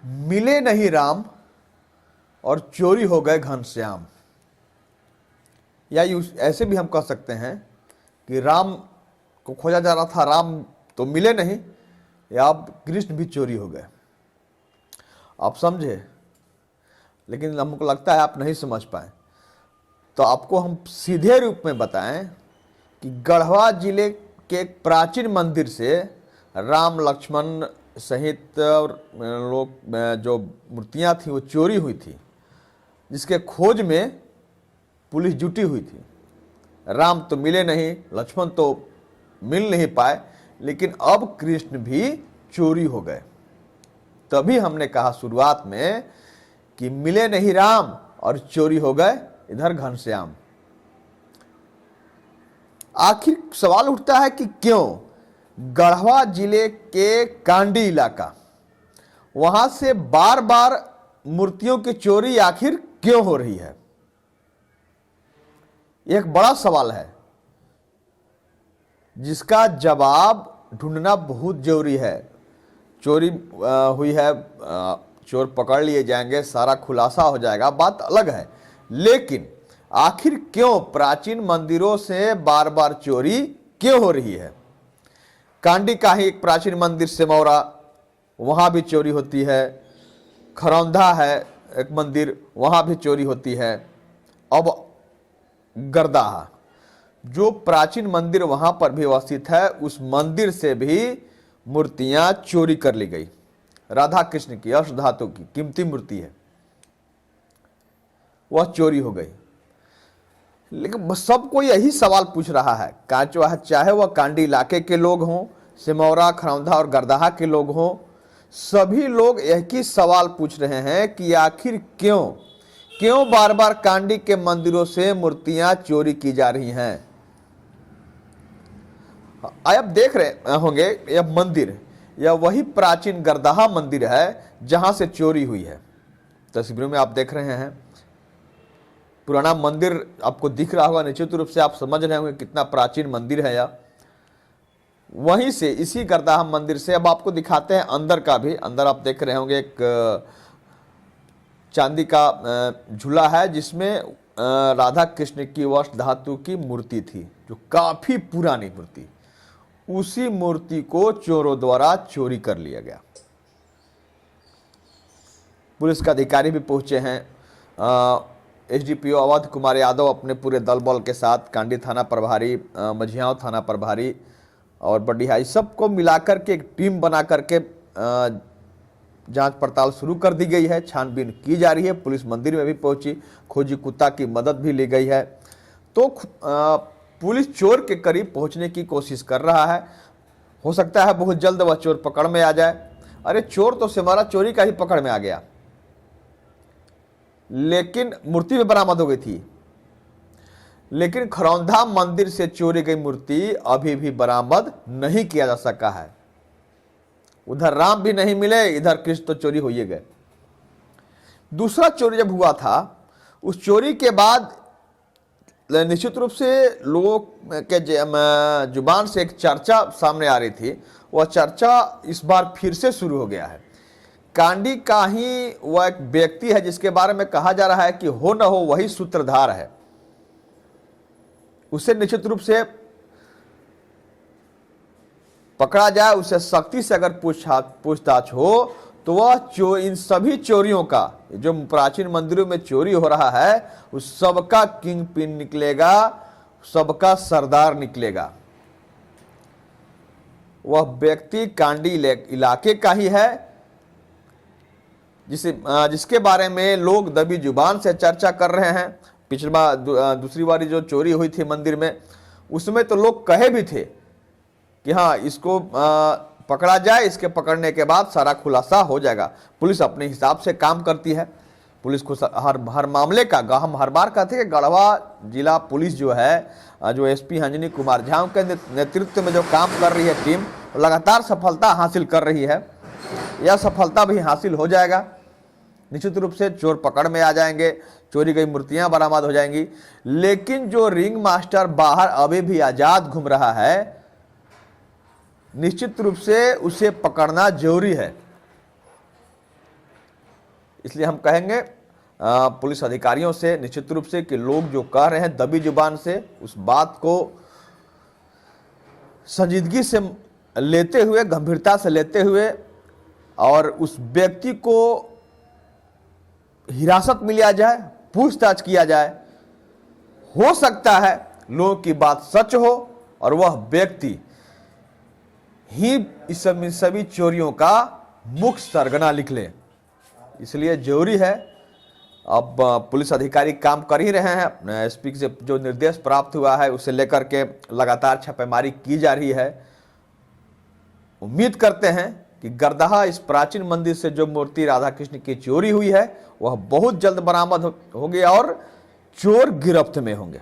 मिले नहीं राम और चोरी हो गए घनश्याम। या ऐसे भी हम कह सकते हैं कि राम को खोजा जा रहा था, राम तो मिले नहीं, या अब कृष्ण भी चोरी हो गए। आप समझे, लेकिन हमको लगता है आप नहीं समझ पाए। तो आपको हम सीधे रूप में बताएं कि गढ़वा जिले के एक प्राचीन मंदिर से राम लक्ष्मण सहित लोग जो मूर्तियां थी वो चोरी हुई थी, जिसके खोज में पुलिस जुटी हुई थी। राम तो मिले नहीं, लक्ष्मण तो मिल नहीं पाए, लेकिन अब कृष्ण भी चोरी हो गए। तभी हमने कहा शुरुआत में कि मिले नहीं राम और चोरी हो गए इधर घनश्याम। आखिर सवाल उठता है कि क्यों गढ़वा जिले के कांडी इलाका, वहां से बार बार मूर्तियों की चोरी आखिर क्यों हो रही है? एक बड़ा सवाल है जिसका जवाब ढूंढना बहुत जरूरी है। चोरी हुई है, चोर पकड़ लिए जाएंगे, सारा खुलासा हो जाएगा, बात अलग है। लेकिन आखिर क्यों प्राचीन मंदिरों से बार बार चोरी क्यों हो रही है? कांडी का ही एक प्राचीन मंदिर सिमौरा, वहां भी चोरी होती है। खरौंधा है एक मंदिर, वहां भी चोरी होती है। अब गरदाहा जो प्राचीन मंदिर वहां पर भी अवस्थित है, उस मंदिर से भी मूर्तियां चोरी कर ली गई। राधा कृष्ण की अष्ट धातु की कीमती मूर्ति है, वह चोरी हो गई। लेकिन सबको यही सवाल पूछ रहा है, चाहे वह कांडी इलाके के लोग हों, सिमौरा, खरौंधा और गरदाहा के लोग हों, सभी लोग एक ही सवाल पूछ रहे हैं कि आखिर क्यों बार बार कांडी के मंदिरों से मूर्तियां चोरी की जा रही हैं। आप देख रहे होंगे यह मंदिर, यह वही प्राचीन गरदाहा मंदिर है जहां से चोरी हुई है। तस्वीरों में आप देख रहे हैं पुराना मंदिर आपको दिख रहा होगा, निश्चित रूप से आप समझ रहे होंगे कितना प्राचीन मंदिर है यह। वहीं से, इसी गरदाहा मंदिर से अब आपको दिखाते हैं अंदर का भी। अंदर आप देख रहे होंगे एक चांदी का झूला है जिसमें राधा कृष्ण की वस्त्र धातु की मूर्ति थी, जो काफी पुरानी मूर्ति। उसी मूर्ति को चोरों द्वारा चोरी कर लिया गया। पुलिस के अधिकारी भी पहुंचे हैं। एसडीपीओ अवध कुमार यादव अपने पूरे दल बल के साथ, कांडी थाना प्रभारी, मझियाव थाना प्रभारी और बडीहाई सबको मिलाकर के एक टीम बना करके जांच पड़ताल शुरू कर दी गई है। छानबीन की जा रही है। पुलिस मंदिर में भी पहुंची, खोजी कुत्ता की मदद भी ली गई है। तो पुलिस चोर के करीब पहुंचने की कोशिश कर रहा है। हो सकता है बहुत जल्द वह चोर पकड़ में आ जाए। अरे चोर तो सिमौरा चोरी का ही पकड़ में आ गया, लेकिन मूर्ति भी बरामद हो गई थी। लेकिन खरौंधा मंदिर से चोरी गई मूर्ति अभी भी बरामद नहीं किया जा सका है। उधर राम भी नहीं मिले, इधर कृष्ण तो चोरी हो ही गए। दूसरा चोरी जब हुआ था, उस चोरी के बाद निश्चित रूप से लोगों के जुबान से एक चर्चा सामने आ रही थी। वह चर्चा इस बार फिर से शुरू हो गया है। कांडी का ही वह एक व्यक्ति है जिसके बारे में कहा जा रहा है कि हो न हो वही सूत्रधार है। उसे निश्चित रूप से पकड़ा जाए, उसे सख्ती से अगर पूछताछ हो तो वह इन सभी चोरियों का, जो प्राचीन मंदिरों में चोरी हो रहा है, उस सबका किंग पिन निकलेगा, सबका सरदार निकलेगा। वह व्यक्ति कांडी इलाके का ही है, जिसके बारे में लोग दबी जुबान से चर्चा कर रहे हैं। पिछला दूसरी बारी जो चोरी हुई थी मंदिर में, उसमें तो लोग कहे भी थे कि हाँ इसको पकड़ा जाए, इसके पकड़ने के बाद सारा खुलासा हो जाएगा। पुलिस अपने हिसाब से काम करती है। पुलिस को हर मामले का, हम हर बार कहते हैं कि गढ़वा जिला पुलिस जो है, जो एसपी अंजनी कुमार झा के नेतृत्व में जो काम कर रही है टीम, लगातार सफलता हासिल कर रही है। यह सफलता भी हासिल हो जाएगा। निश्चित रूप से चोर पकड़ में आ जाएंगे, चोरी गई मूर्तियां बरामद हो जाएंगी। लेकिन जो रिंग मास्टर बाहर अभी भी आजाद घूम रहा है, निश्चित रूप से उसे पकड़ना जरूरी है। इसलिए हम कहेंगे पुलिस अधिकारियों से निश्चित रूप से कि लोग जो कह रहे हैं दबी जुबान से, उस बात को संजीदगी से लेते हुए, गंभीरता से लेते हुए, और उस व्यक्ति को हिरासत में लिया जाए, पूछताछ किया जाए। हो सकता है लोगों की बात सच हो और वह व्यक्ति ही इस सभी चोरियों का मुख्य सरगना लिख ले। इसलिए जरूरी है, अब पुलिस अधिकारी काम कर ही रहे हैं, एसपी से जो निर्देश प्राप्त हुआ है उसे लेकर के लगातार छापेमारी की जा रही है। उम्मीद करते हैं कि गर्दहा इस प्राचीन मंदिर से जो मूर्ति राधा कृष्ण की चोरी हुई है वह बहुत जल्द बरामद होगी और चोर गिरफ्त में होंगे।